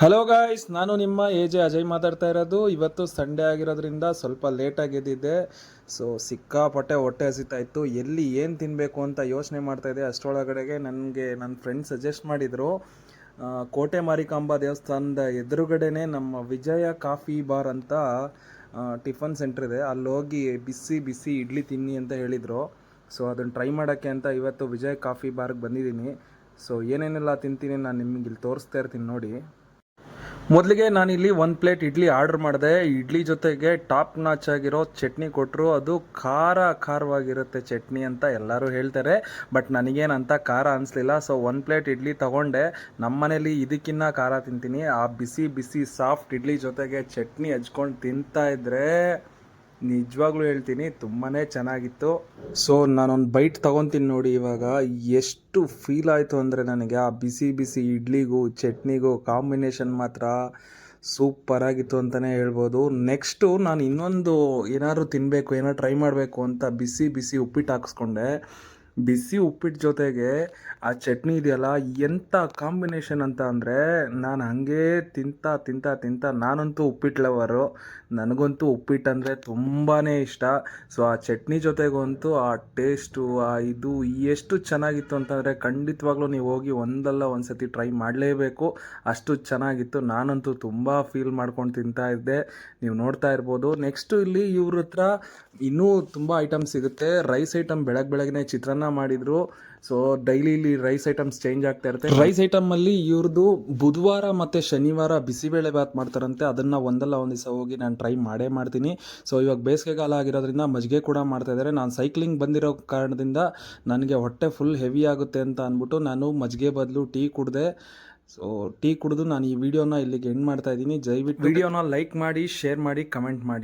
Hello guys, ನಾನು ನಿಮ್ಮ A Ajay ಮಾತಾಡ್ತಾ ಇರೋದು. ಇವತ್ತು ಸಂಡೇ ಆಗಿರೋದ್ರಿಂದ ಸ್ವಲ್ಪ ಲೇಟಾಗಿ ಎದ್ದಿದ್ದೆ. ಸೊ ಸಿಕ್ಕಾಪಟ್ಟೆ ಹೊಟ್ಟೆ ಹಸಿತಾ ಇತ್ತು. ಎಲ್ಲಿ ಏನು ತಿನ್ನಬೇಕು ಅಂತ ಯೋಚನೆ ಮಾಡ್ತಾಯಿದ್ದೆ. ಅಷ್ಟರೊಳಗಡೆಗೆ ನನಗೆ ನನ್ನ ಫ್ರೆಂಡ್ ಸಜೆಸ್ಟ್ ಮಾಡಿದರು, ಕೋಟೆ ಮಾರಿಕಾಂಬಾ ದೇವಸ್ಥಾನದ ಎದುರುಗಡೆನೇ ನಮ್ಮ ವಿಜಯ ಕಾಫಿ ಬಾರ್ ಅಂತ ಟಿಫನ್ ಸೆಂಟ್ರ್ ಇದೆ. ಅಲ್ಲಿ ಹೋಗಿ ಬಿಸಿ ಬಿಸಿ ಇಡ್ಲಿ ತಿನ್ನಿ ಅಂತ ಹೇಳಿದರು. ಸೊ ಅದನ್ನು ಟ್ರೈ ಮಾಡೋಕ್ಕೆ ಅಂತ ಇವತ್ತು ವಿಜಯ್ ಕಾಫಿ ಬಾರ್ಗೆ ಬಂದಿದ್ದೀನಿ. ಸೊ ಏನೇನೆಲ್ಲ ತಿಂತೀನಿ ನಾನು ನಿಮಗೆ ಇಲ್ಲಿ ತೋರಿಸ್ತಾ ಇರ್ತೀನಿ ನೋಡಿ. ಮೊದಲಿಗೆ ನಾನಿಲ್ಲಿ ಒಂದು ಪ್ಲೇಟ್ ಇಡ್ಲಿ ಆರ್ಡ್ರ್ ಮಾಡಿದೆ. ಇಡ್ಲಿ ಜೊತೆಗೆ ಟಾಪ್ ನಾಚ್ ಆಗಿರೋ ಚಟ್ನಿ ಕೊಟ್ಟರು. ಅದು ಖಾರವಾಗಿರುತ್ತೆ ಚಟ್ನಿ ಅಂತ ಎಲ್ಲರೂ ಹೇಳ್ತಾರೆ, ಬಟ್ ನನಗೇನಂತ ಖಾರ ಅನಿಸ್ಲಿಲ್ಲ. ಸೊ ಒಂದು ಪ್ಲೇಟ್ ಇಡ್ಲಿ ತೊಗೊಂಡೆ. ನಮ್ಮ ಮನೇಲಿ ಇದಕ್ಕಿನ್ನ ಖಾರ ತಿಂತೀನಿ. ಆ ಬಿಸಿ ಬಿಸಿ ಸಾಫ್ಟ್ ಇಡ್ಲಿ ಜೊತೆಗೆ ಚಟ್ನಿ ಹಚ್ಕೊಂಡು ತಿಂತಾ ಇದ್ದರೆ ನಿಜವಾಗ್ಲೂ ಹೇಳ್ತೀನಿ ತುಂಬಾ ಚೆನ್ನಾಗಿತ್ತು. ಸೊ ನಾನೊಂದು ಬೈಟ್ ತೊಗೊತೀನಿ ನೋಡಿ. ಇವಾಗ ಎಷ್ಟು ಫೀಲ್ ಆಯಿತು ಅಂದರೆ ನನಗೆ ಆ ಬಿಸಿ ಬಿಸಿ ಇಡ್ಲಿಗೂ ಚಟ್ನಿಗೂ ಕಾಂಬಿನೇಷನ್ ಮಾತ್ರ ಸೂಪರಾಗಿತ್ತು ಅಂತಲೇ ಹೇಳ್ಬೋದು. ನೆಕ್ಸ್ಟು ನಾನು ಇನ್ನೊಂದು ಏನಾದ್ರು ತಿನ್ನಬೇಕು, ಏನಾದ್ರು ಟ್ರೈ ಮಾಡಬೇಕು ಅಂತ ಬಿಸಿ ಬಿಸಿ ಉಪ್ಪಿಟ್ಟು ಹಾಕ್ಸ್ಕೊಂಡೆ. ಬಿಸಿ ಉಪ್ಪಿಟ್ಟು ಜೊತೆಗೆ ಆ ಚಟ್ನಿ ಇದೆಯಲ್ಲ, ಎಂಥ ಕಾಂಬಿನೇಷನ್ ಅಂತ ಅಂದರೆ ನಾನು ಹಾಗೇ ತಿಂತಾ ತಿಂತಾ ತಿಂತಾ ನಾನಂತೂ ಉಪ್ಪಿಟ್ಟು ಲವರು. ನನಗಂತೂ ಉಪ್ಪಿಟ್ಟು ಅಂದರೆ ತುಂಬಾ ಇಷ್ಟ. ಸೊ ಆ ಚಟ್ನಿ ಜೊತೆಗಂತೂ ಆ ಟೇಸ್ಟು ಇದು ಎಷ್ಟು ಚೆನ್ನಾಗಿತ್ತು ಅಂತಂದರೆ ಖಂಡಿತವಾಗ್ಲೂ ನೀವು ಹೋಗಿ ಒಂದಲ್ಲ ಒಂದು ಸತಿ ಟ್ರೈ ಮಾಡಲೇಬೇಕು, ಅಷ್ಟು ಚೆನ್ನಾಗಿತ್ತು. ನಾನಂತೂ ತುಂಬ ಫೀಲ್ ಮಾಡ್ಕೊಂಡು ತಿಂತಾ ಇದ್ದೆ, ನೀವು ನೋಡ್ತಾ ಇರ್ಬೋದು. ನೆಕ್ಸ್ಟು ಇಲ್ಲಿ ಇವ್ರ ಹತ್ರ ಇನ್ನೂ ತುಂಬ ಐಟಮ್ಸ್ ಸಿಗುತ್ತೆ. ರೈಸ್ ಐಟಮ್ ಬೆಳಗ್ಗೆ ಚಿತ್ರಾನ್ನ ಮಾಡಿದರು. ಸೊ ಡೈಲಿ ಇಲ್ಲಿ ರೈಸ್ ಐಟಮ್ಸ್ ಚೇಂಜ್ ಆಗ್ತಾ ಇರುತ್ತೆ. ರೈಸ್ ಐಟಮಲ್ಲಿ ಇವ್ರದ್ದು ಬುಧವಾರ ಮತ್ತು ಶನಿವಾರ ಬಿಸಿಬೇಳೆ ಬಾತ್ ಮಾಡ್ತಾರಂತೆ. ಅದನ್ನು ಒಂದಲ್ಲ ಒಂದು ದಿವಸ ಹೋಗಿ ನಾನು ಟ್ರೈ ಮಾಡ್ತೀನಿ. ಸೊ ಇವಾಗ ಬೇಸಿಗೆಗಾಲ ಆಗಿರೋದ್ರಿಂದ ಮಜ್ಜಿಗೆ ಕೂಡ ಮಾಡ್ತಾಯಿದ್ದಾರೆ. ನಾನು ಸೈಕ್ಲಿಂಗ್ ಬಂದಿರೋ ಕಾರಣದಿಂದ ನನಗೆ ಹೊಟ್ಟೆ ಫುಲ್ ಹೆವಿ ಆಗುತ್ತೆ ಅಂತ ಅಂದ್ಬಿಟ್ಟು ನಾನು ಮಜ್ಜಿಗೆ ಬದಲು ಟೀ ಕುಡಿದೆ. ಸೊ ಟೀ ಕುಡಿದು ನಾನು ಈ ವಿಡಿಯೋನ ಇಲ್ಲಿಗೆ ಎಂಡ್ ಮಾಡ್ತಾ ಇದ್ದೀನಿ. ದಯವಿಟ್ಟು ವಿಡಿಯೋನ ಲೈಕ್ ಮಾಡಿ, ಶೇರ್ ಮಾಡಿ, ಕಮೆಂಟ್ ಮಾಡಿ.